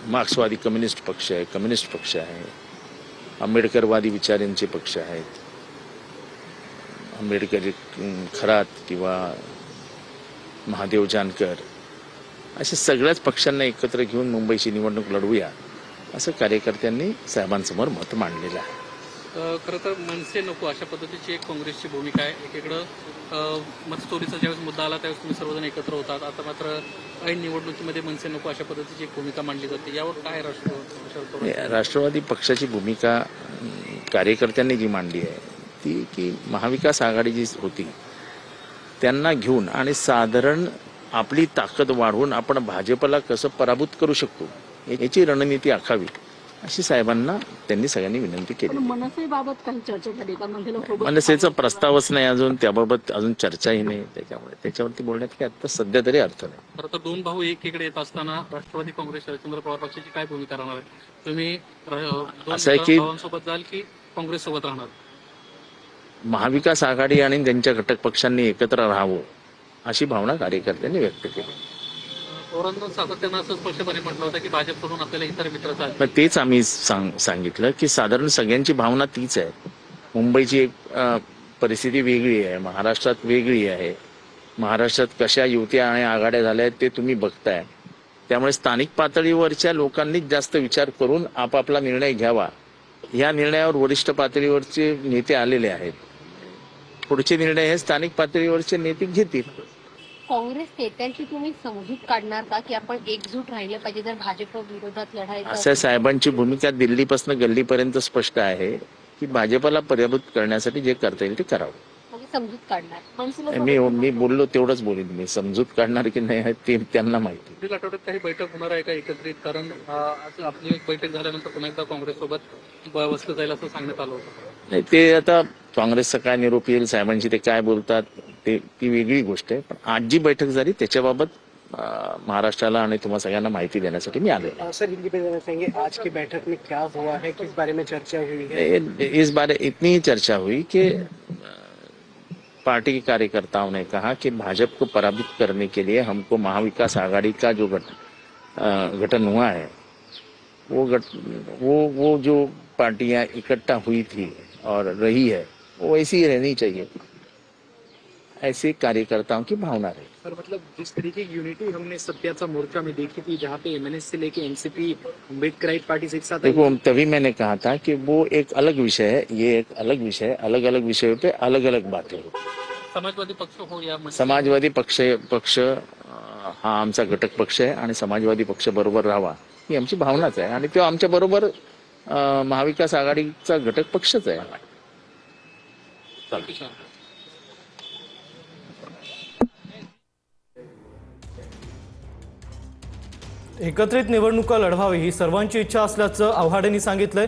मार्क्सवादी कम्युनिस्ट पक्ष आहे, कम्युनिस्ट पक्ष आहे, आंबेडकरवादी विचारांचे पक्ष आहेत, आंबेडकरी खरात किंवा महादेव जानकर, अशा सगळ्याच पक्षांना एकत्र घेऊन मुंबईची निवडणूक लढवूया असं कार्यकर्त्यांनी साहेबांसमोर मत मांडलेलं आहे. खरं तर मनसे नको अशा पद्धतीची एक काँग्रेसची भूमिका आहे. एकीकडं मतचोरीचा ज्यावेळेस मुद्दा आला त्यावेळेस तुम्ही सर्वजण एकत्र होतात. आता मात्र ऐन निवडणुकीमध्ये मनसे नको अशा पद्धतीची एक भूमिका मांडली जाते. यावर काय राष्ट्रवादी पक्षाची भूमिका कार्यकर्त्यांनी जी मांडली आहे ती की महाविकास आघाडी जी होती त्यांना घेऊन आणि साधारण आपली ताकद वाढवून आपण भाजपला कसं पराभूत करू शकतो याची रणनीती आखावी अशी साहेबांना त्यांनी सगळ्यांनी विनंती केली. मनसेबाबत काही चर्चा झाली का? मनसेचा प्रस्तावच नाही अजून, त्याबाबत अजून चर्चाही नाही, त्याच्यामुळे त्याच्यावरती बोलण्यात काय आता सध्या तरी अर्थ नाही. खरं तर दोन भाऊ एकीकडे येत असताना राष्ट्रवादी काँग्रेस शरदचंद्र पवार पक्षाची काय भूमिका राहणार आहे? तुम्ही असं आहे की भावांसोबत जाल की काँग्रेस सोबत राहणार? महाविकास आघाडी आणि त्यांच्या घटक पक्षांनी एकत्र राहावं अशी भावना कार्यकर्त्यांनी व्यक्त केली. पवारांनी सातत्यानं असं स्पष्टपणे म्हटलं होतं की भाजपकडून आपल्याला इतर मित्र चालतील. पण तेच आम्ही सांगितलं की साधारण सगळ्यांची भावना तीच आहे. मुंबईची एक परिस्थिती वेगळी आहे, महाराष्ट्रात वेगळी आहे. महाराष्ट्रात कशा युत्या आणि आघाड्या झाल्या आहेत ते तुम्ही बघताय. त्यामुळे स्थानिक पातळीवरच्या लोकांनीच जास्त विचार करून आपापला निर्णय घ्यावा. या निर्णयावर वरिष्ठ पातळीवरचे नेते आलेले आहेत. पुढचे निर्णय हे स्थानिक पातळीवरचे नेते घेतील. काँग्रेस नेत्यांची तुम्ही समजूत काढणार का की आपण एकजूट राहिले पाहिजे जर भाजप विरोधात लढायचं? असं साहेबांची भूमिका दिल्लीपासून गल्लीपर्यंत स्पष्ट आहे की भाजपला पराभूत करण्यासाठी जे करता येईल ते करावं. समजूत काढणार मी बोललो तेवढंच बोलीन. मी समजूत काढणार की नाही ते त्यांना माहिती. पुढील आठवड्यात काही बैठक होणार आहे का एकत्रित? कारण आज आपली एक बैठक झाल्यानंतर पुन्हा एकदा काँग्रेस सोबत बसलं जाईल असं सांगण्यात आलं होतं. नाही, ते आता काँग्रेसचा काय निरोप येईल, साहेबांची ते काय बोलतात ती वेगळी गोष्ट आहे. पण आज जी बैठक झाली त्याच्याबाबत महाराष्ट्राला आणि तुम्हाला सगळ्यांना माहिती देण्यासाठी मी आलो. सर, हिंदी में बताएंगे आज की बैठक में क्या हुआ है, किस बारे में चर्चा हुई है? इस बारे इतनी ही चर्चा हुई कि पार्टी के कार्यकर्ताओं ने कहा कि भाजपा को पराजित करने के लिए हमको महाविकास आघाड़ी का जो गठन हुआ है वो जो पार्टियां इकट्ठा हुई थी और रही है वो ऐसी ही रहनी चाहिए, ऐसे कार्यकर्ताओं की भावना रही. सर, मतलब जिस तरीके की यूनिटी हमने सत्याचा मोर्चा में देखी थी, जहाँ पे एमएनएस से लेके एनसीपी अम्बेडकराइट पार्टी से एक साथ, देखो तभी मैंने कहा था कि वो एक अलग विषय है, ये एक अलग विषय है. अलग अलग विषयों पे अलग अलग बातें हो. समाजवादी पक्ष हो या समाजवादी पक्ष हा आमचा घटक पक्ष आहे आणि समाजवादी पक्ष बरोबर राहावा ही आमची भावनाच आहे आणि तो आमच्या बरोबर महाविकास आघाडीचा घटक पक्षच आहे. एकत्रित निवडणुका लढवावी ही सर्वांची इच्छा असल्याचं आव्हाडांनी सांगितलंय.